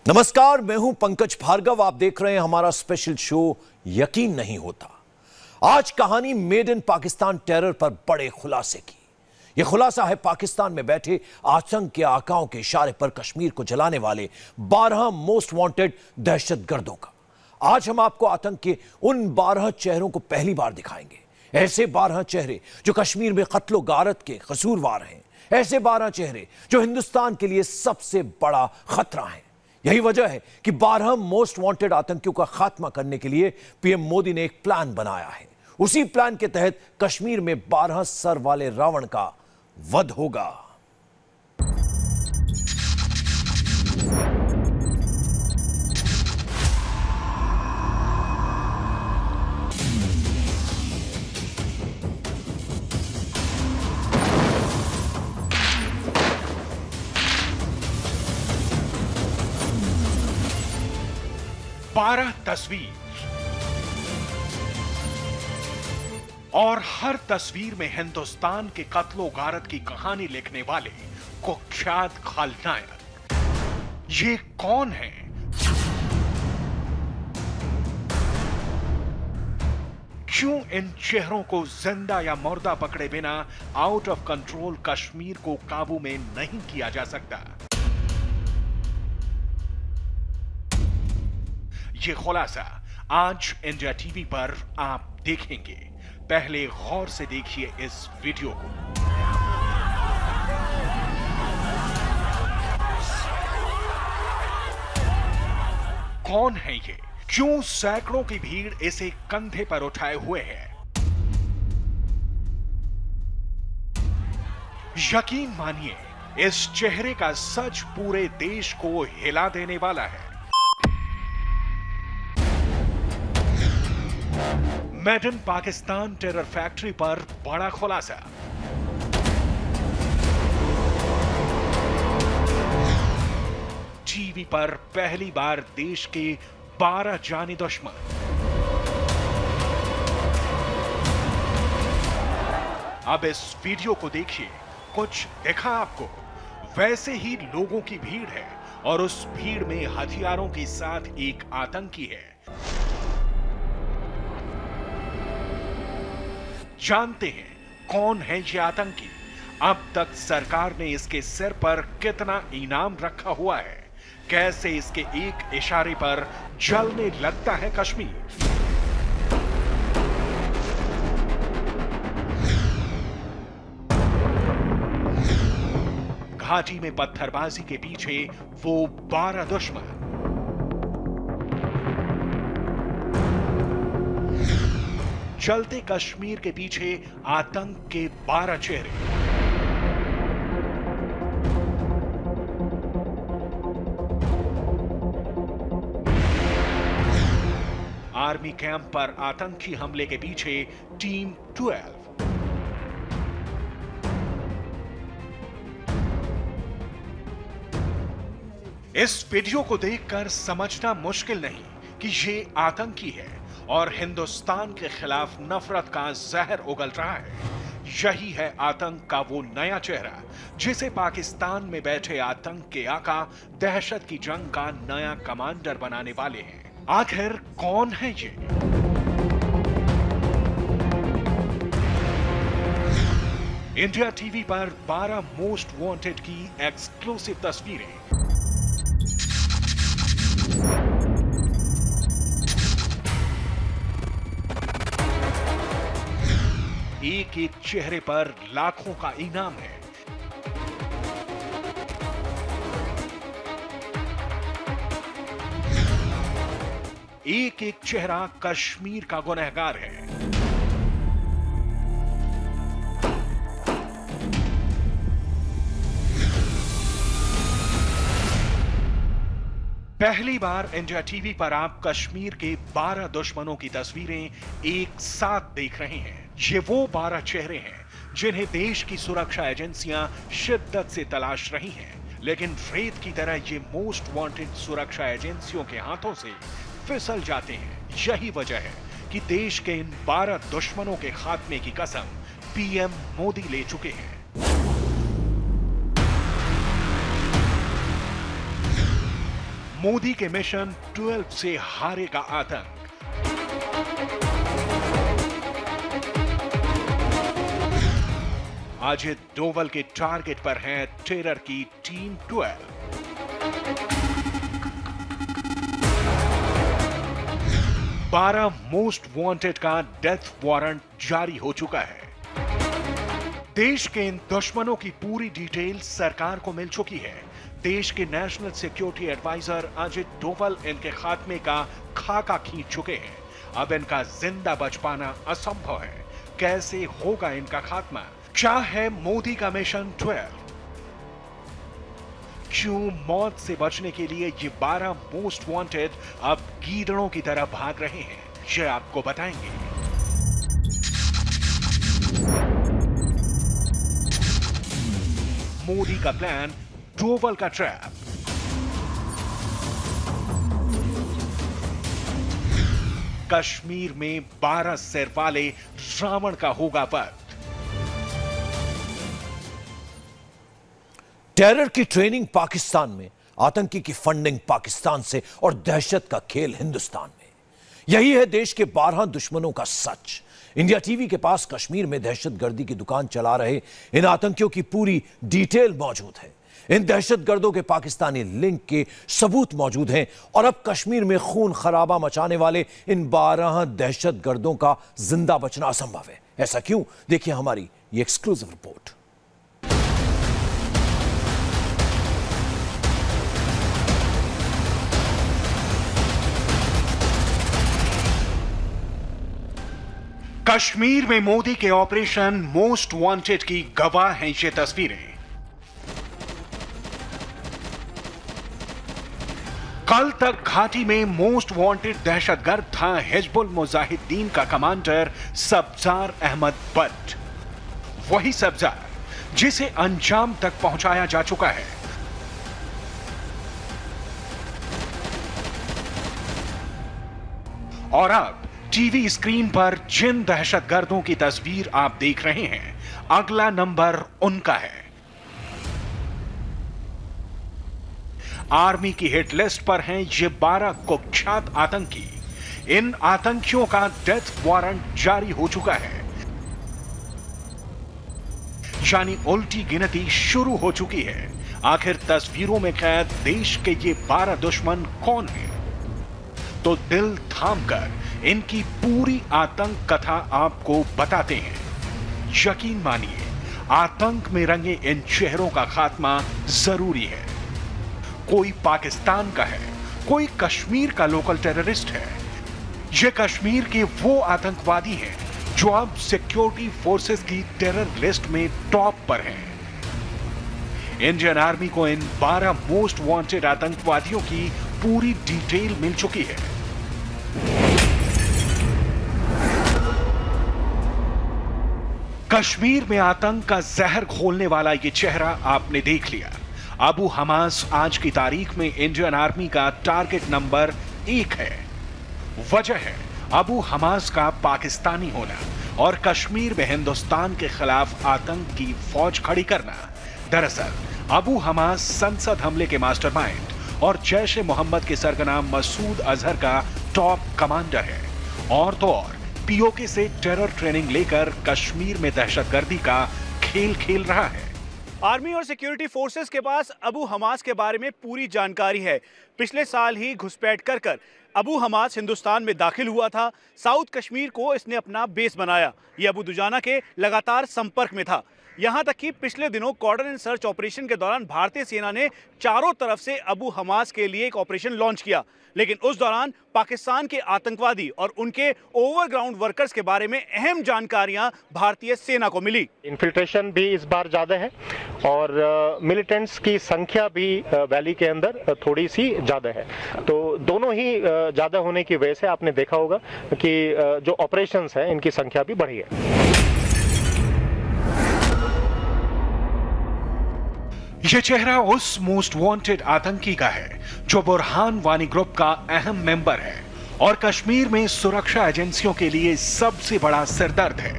नमस्कार, मैं हूं पंकज भार्गव। आप देख रहे हैं हमारा स्पेशल शो यकीन नहीं होता। आज कहानी मेड इन पाकिस्तान टेरर पर बड़े खुलासे की। यह खुलासा है पाकिस्तान में बैठे आतंक के आकाओं के इशारे पर कश्मीर को जलाने वाले 12 मोस्ट वांटेड दहशतगर्दों का। आज हम आपको आतंक के उन 12 चेहरों को पहली बार दिखाएंगे। ऐसे 12 चेहरे जो कश्मीर में कत्लो गारत के कसूरवार हैं। ऐसे 12 चेहरे जो हिंदुस्तान के लिए सबसे बड़ा खतरा है। यही वजह है कि 12 मोस्ट वांटेड आतंकियों का खात्मा करने के लिए पीएम मोदी ने एक प्लान बनाया है। उसी प्लान के तहत कश्मीर में 12 सर वाले रावण का वध होगा। बारह तस्वीर और हर तस्वीर में हिंदुस्तान के कत्लो गारत की कहानी लिखने वाले कुख्यात खलनायक। ये कौन है? क्यों इन चेहरों को जिंदा या मुर्दा पकड़े बिना आउट ऑफ कंट्रोल कश्मीर को काबू में नहीं किया जा सकता? ये खुलासा आज इंडिया टीवी पर आप देखेंगे। पहले गौर से देखिए इस वीडियो को। कौन है ये? क्यों सैकड़ों की भीड़ इसे कंधे पर उठाए हुए है? यकीन मानिए, इस चेहरे का सच पूरे देश को हिला देने वाला है। Made in Pakistan terror factory पर बड़ा खुलासा। टीवी पर पहली बार देश के 12 जानी दुश्मन। अब इस वीडियो को देखिए। कुछ दिखा आपको? वैसे ही लोगों की भीड़ है और उस भीड़ में हथियारों के साथ एक आतंकी है। जानते हैं कौन है ये आतंकी? अब तक सरकार ने इसके सिर पर कितना इनाम रखा हुआ है? कैसे इसके एक इशारे पर जलने लगता है कश्मीर? घाटी में पत्थरबाजी के पीछे वो 12 दुश्मन। चलते कश्मीर के पीछे आतंक के 12 चेहरे। आर्मी कैंप पर आतंकी हमले के पीछे टीम 12। इस वीडियो को देखकर समझना मुश्किल नहीं कि ये आतंकी है और हिंदुस्तान के खिलाफ नफरत का जहर उगल रहा है। यही है आतंक का वो नया चेहरा जिसे पाकिस्तान में बैठे आतंक के आका दहशत की जंग का नया कमांडर बनाने वाले हैं। आखिर कौन है ये? इंडिया टीवी पर 12 मोस्ट वांटेड की एक्सक्लूसिव तस्वीरें। एक एक चेहरे पर लाखों का इनाम है। एक एक चेहरा कश्मीर का गुनहगार है। पहली बार इंडिया टीवी पर आप कश्मीर के 12 दुश्मनों की तस्वीरें एक साथ देख रहे हैं। ये वो 12 चेहरे हैं जिन्हें देश की सुरक्षा एजेंसियां शिद्दत से तलाश रही हैं, लेकिन रेत की तरह ये मोस्ट वांटेड सुरक्षा एजेंसियों के हाथों से फिसल जाते हैं। यही वजह है कि देश के इन 12 दुश्मनों के खात्मे की कसम पीएम मोदी ले चुके हैं। मोदी के मिशन 12 से हारेगा आतंक। अजित डोवल के टारगेट पर है टेरर की टीम 12। बारह मोस्ट वांटेड का डेथ वारंट जारी हो चुका है। देश के इन दुश्मनों की पूरी डिटेल सरकार को मिल चुकी है। देश के national security advisor Ajit Doval इनके खात्मे का खाका खींच चुके हैं। अब इनका जिंदा बच पाना असंभव है। कैसे होगा इनका खात्मा? क्या है मोदी का मिशन 12? क्यों मौत से बचने के लिए ये 12 मोस्ट वांटेड अब गीदड़ों की तरह भाग रहे हैं, ये आपको बताएंगे। मोदी का प्लान, डोवल का ट्रैप। कश्मीर में 12 सिर वाले रावण का होगा वध। टेरर की ट्रेनिंग पाकिस्तान में, आतंकी की फंडिंग पाकिस्तान से और दहशत का खेल हिंदुस्तान में। यही है देश के 12 दुश्मनों का सच। इंडिया टीवी के पास कश्मीर में दहशतगर्दी की दुकान चला रहे इन आतंकियों की पूरी डिटेल मौजूद है। इन दहशतगर्दों के पाकिस्तानी लिंक के सबूत मौजूद हैं और अब कश्मीर में खून खराबा मचाने वाले इन 12 दहशतगर्दों का जिंदा बचना असंभव है। ऐसा क्यों? देखिए हमारी ये एक्सक्लूसिव रिपोर्ट। कश्मीर में मोदी के ऑपरेशन मोस्ट वांटेड की गवाह हैं ये तस्वीरें। कल तक घाटी में मोस्ट वांटेड दहशतगर्द था हिजबुल मुजाहिदीन का कमांडर सब्जार अहमद भट्ट। वही सब्जार जिसे अंजाम तक पहुंचाया जा चुका है। और अब टीवी स्क्रीन पर जिन दहशतगर्दों की तस्वीर आप देख रहे हैं, अगला नंबर उनका है। आर्मी की हिट लिस्ट पर हैं ये 12 कुख्यात आतंकी। इन आतंकियों का डेथ वारंट जारी हो चुका है, यानी उल्टी गिनती शुरू हो चुकी है। आखिर तस्वीरों में कैद देश के ये 12 दुश्मन कौन हैं? तो दिल थामकर इनकी पूरी आतंक कथा आपको बताते हैं। यकीन मानिए, आतंक में रंगे इन चेहरों का खात्मा जरूरी है। कोई पाकिस्तान का है, कोई कश्मीर का लोकल टेररिस्ट है। ये कश्मीर के वो आतंकवादी हैं जो अब सिक्योरिटी फोर्सेस की टेरर लिस्ट में टॉप पर हैं। इंडियन आर्मी को इन 12 मोस्ट वांटेड आतंकवादियों की पूरी डिटेल मिल चुकी है। कश्मीर में आतंक का जहर घोलने वाला ये चेहरा आपने देख लिया। अबू हमास आज की तारीख में इंडियन आर्मी का टारगेट नंबर 1 है। वजह है अबू हमास का पाकिस्तानी होना और कश्मीर में हिंदुस्तान के खिलाफ आतंक की फौज खड़ी करना। दरअसल अबू हमास संसद हमले के मास्टरमाइंड और जैश ए मोहम्मद के सरगना मसूद अजहर का टॉप कमांडर है। और तो और पीओके से टेरर ट्रेनिंग लेकर कश्मीर में दहशतगर्दी का खेल खेल रहा है। आर्मी और सिक्योरिटी फोर्सेस के पास अबू हमास के बारे में पूरी जानकारी है। पिछले साल ही घुसपैठ कर अबू हमास हिंदुस्तान में दाखिल हुआ था। साउथ कश्मीर को इसने अपना बेस बनाया। ये अबू दुजाना के लगातार संपर्क में था। यहाँ तक कि पिछले दिनों कॉर्डन एंड सर्च ऑपरेशन के दौरान भारतीय सेना ने चारों तरफ से अबू हमास के लिए एक ऑपरेशन लॉन्च किया, लेकिन उस दौरान पाकिस्तान के आतंकवादी और उनके ओवरग्राउंड वर्कर्स के बारे में अहम जानकारियां भारतीय सेना को मिली। इन्फिल्ट्रेशन भी इस बार ज़्यादा है और मिलिटेंट्स की संख्या भी वैली के अंदर थोड़ी सी ज़्यादा है। तो दोनों ही ज़्यादा होने की वजह से आपने देखा होगा कि जो ऑपरेशंस हैं इनकी संख्या भी बढ़ी है। यह चेहरा उस मोस्ट वांटेड आतंकी का है जो बुरहान वानी ग्रुप का अहम मेंबर है और कश्मीर में सुरक्षा एजेंसियों के लिए सबसे बड़ा सिरदर्द है।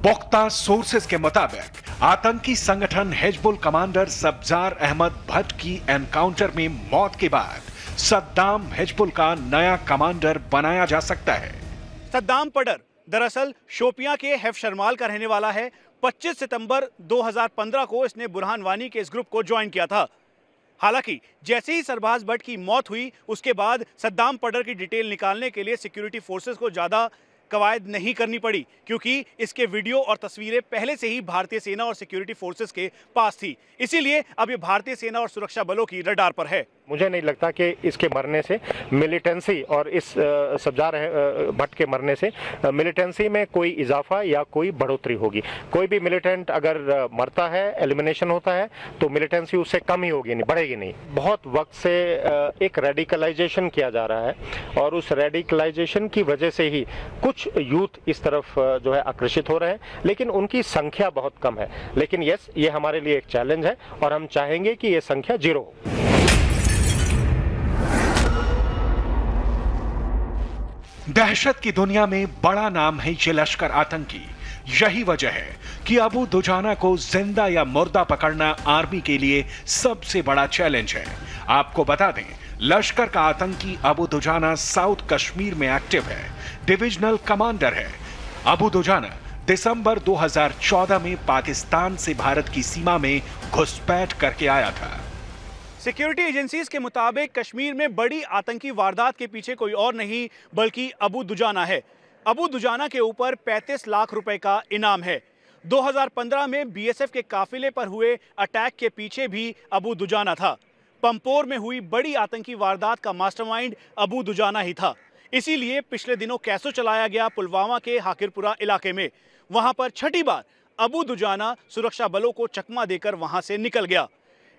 पुख्ता सोर्सेस के मुताबिक आतंकी संगठन हिजबुल कमांडर सब्जार अहमद भट्ट की एनकाउंटर में मौत के बाद सद्दाम हिजबुल का नया कमांडर बनाया जा सकता है। सद्दाम पडर दरअसल शोपियां के हैफ शर्माल का रहने वाला है। 25 सितंबर 2015 को इसने बुरहान वानी के इस ग्रुप को ज्वाइन किया था। हालांकि जैसे ही सरबाज भट्ट की मौत हुई उसके बाद सद्दाम पडर की डिटेल निकालने के लिए सिक्योरिटी फोर्सेस को ज्यादा कवायद नहीं करनी पड़ी, क्योंकि इसके वीडियो और तस्वीरें पहले से ही भारतीय सेना और सिक्योरिटी फोर्सेस के पास थी। इसीलिए अब ये भारतीय सेना और सुरक्षा बलों की रडार पर है। मुझे नहीं लगता कि इसके मरने से मिलिटेंसी और इस सब्जार भट्ट के मरने से मिलिटेंसी में कोई इजाफा या कोई बढ़ोतरी होगी। कोई भी मिलिटेंट अगर मरता है, एलिमिनेशन होता है, तो मिलिटेंसी उससे कम ही होगी, नहीं बढ़ेगी नहीं। बहुत वक्त से एक रेडिकलाइजेशन किया जा रहा है और उस रेडिकलाइजेशन की वजह से ही कुछ यूथ इस तरफ जो है आकर्षित हो रहे हैं, लेकिन उनकी संख्या बहुत कम है। लेकिन यस, ये हमारे लिए एक चैलेंज है और हम चाहेंगे कि ये संख्या 0 हो। दहशत की दुनिया में बड़ा नाम है ये लश्कर आतंकी। यही वजह है कि अबू दुजाना को जिंदा या मुर्दा पकड़ना आर्मी के लिए सबसे बड़ा चैलेंज है। आपको बता दें, लश्कर का आतंकी अबू दुजाना साउथ कश्मीर में एक्टिव है, डिविजनल कमांडर है। अबू दुजाना दिसंबर 2014 में पाकिस्तान से भारत की सीमा में घुसपैठ करके आया था। सिक्योरिटी एजेंसीज के मुताबिक कश्मीर में बड़ी आतंकी वारदात के पीछे कोई और नहीं बल्कि अबू दुजाना है। अबू दुजाना के ऊपर 35 लाख रुपए का इनाम है। 2015 में बीएसएफ के काफिले पर हुए अटैक के पीछे भी अबू दुजाना था। पंपोर में हुई बड़ी आतंकी वारदात का मास्टरमाइंड अबू दुजाना ही था। इसीलिए पिछले दिनों कैसो चलाया गया पुलवामा के हाकिरपुरा इलाके में। वहां पर छठी बार अबू दुजाना सुरक्षा बलों को चकमा देकर वहां से निकल गया।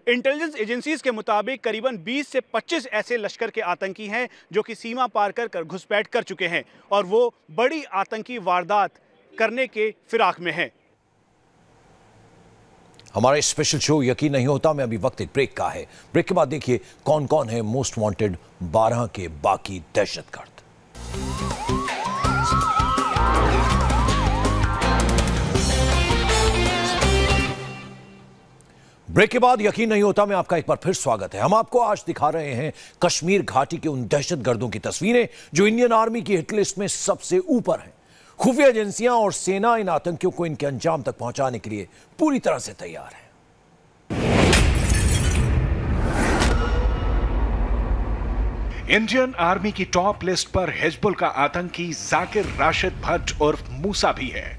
इंटेलिजेंस एजेंसीज के मुताबिक करीबन 20 से 25 ऐसे लश्कर के आतंकी हैं जो कि सीमा पार कर घुसपैठ कर चुके हैं और वो बड़ी आतंकी वारदात करने के फिराक में हैं। हमारा स्पेशल शो यकीन नहीं होता में अभी वक्त एक ब्रेक का है। ब्रेक के बाद देखिए कौन कौन है मोस्ट वांटेड 12 के बाकी दहशतगर्द। ब्रेक के बाद यकीन नहीं होता में आपका एक बार फिर स्वागत है। हम आपको आज दिखा रहे हैं कश्मीर घाटी के उन दहशतगर्दों की तस्वीरें जो इंडियन आर्मी की हिट लिस्ट में सबसे ऊपर हैं। खुफिया एजेंसियां और सेना इन आतंकियों को इनके अंजाम तक पहुंचाने के लिए पूरी तरह से तैयार है। इंडियन आर्मी की टॉप लिस्ट पर हिजबुल का आतंकी जाकिर राशिद भट्ट उर्फ मूसा भी है।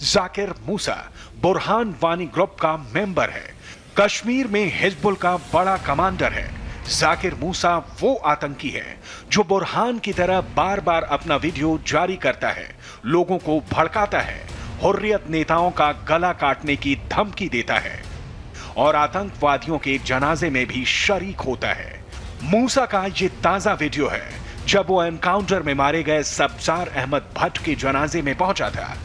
जाकिर मूसा बुरहान वानी ग्रुप का मेंबर है। कश्मीर में हिजबुल का बड़ा कमांडर है। जाकिर मूसा वो आतंकी है जो बुरहान की तरह बार बार अपना वीडियो जारी करता है, लोगों को भड़काता है, हुर्रियत नेताओं का गला काटने की धमकी देता है और आतंकवादियों के जनाजे में भी शरीक होता है। मूसा का ये ताजा वीडियो है जब वो एनकाउंटर में मारे गए सब्जार अहमद भट्ट के जनाजे में पहुंचा था।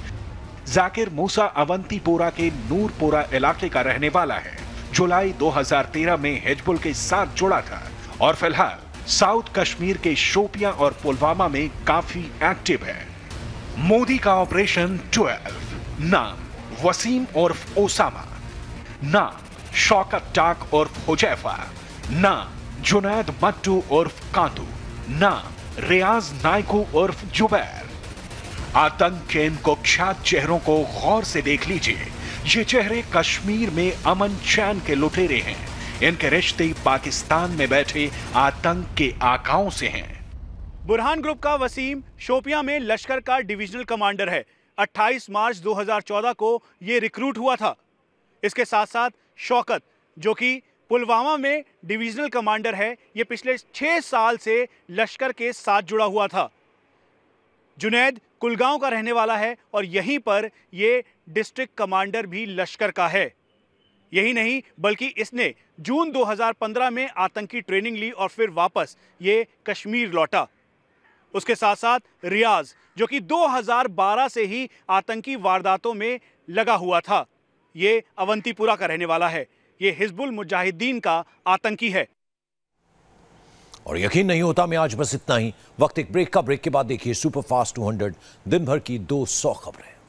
जाकिर मूसा अवंतीपोरा के नूरपोरा इलाके का रहने वाला है। जुलाई 2013 में हिजबुल के साथ जुड़ा था और फिलहाल साउथ कश्मीर के शोपियां और पुलवामा में काफी एक्टिव है। मोदी का ऑपरेशन 12, नाम वसीम उर्फ ओसामा, नाम शौकत टाक उर्फ हुजैफा, नाम जुनैद मट्टू उर्फ कांदू, नाम रियाज नायकू उर्फ जुबैर। आतंक के इन कुख्यात चेहरों को गौर से देख लीजिए। ये चेहरे कश्मीर में अमन चैन के लुटेरे हैं। इनके रिश्ते पाकिस्तान में बैठे आतंक के आकाओं से हैं। बुरहान ग्रुप का वसीम शोपियां में लश्कर का डिविजनल कमांडर है। 28 मार्च 2014 को ये रिक्रूट हुआ था। इसके साथ साथ शौकत जो कि पुलवामा में डिविजनल कमांडर है, ये पिछले 6 साल से लश्कर के साथ जुड़ा हुआ था। जुनैद कुलगांव का रहने वाला है और यहीं पर ये डिस्ट्रिक्ट कमांडर भी लश्कर का है। यही नहीं बल्कि इसने जून 2015 में आतंकी ट्रेनिंग ली और फिर वापस ये कश्मीर लौटा। उसके साथ साथ रियाज जो कि 2012 से ही आतंकी वारदातों में लगा हुआ था, ये अवंतीपुरा का रहने वाला है। ये हिजबुल मुजाहिदीन का आतंकी है। और यकीन नहीं होता मैं आज बस इतना ही। वक्त एक ब्रेक का। ब्रेक के बाद देखिए सुपर फास्ट 200 दिन भर की 200 खबरें।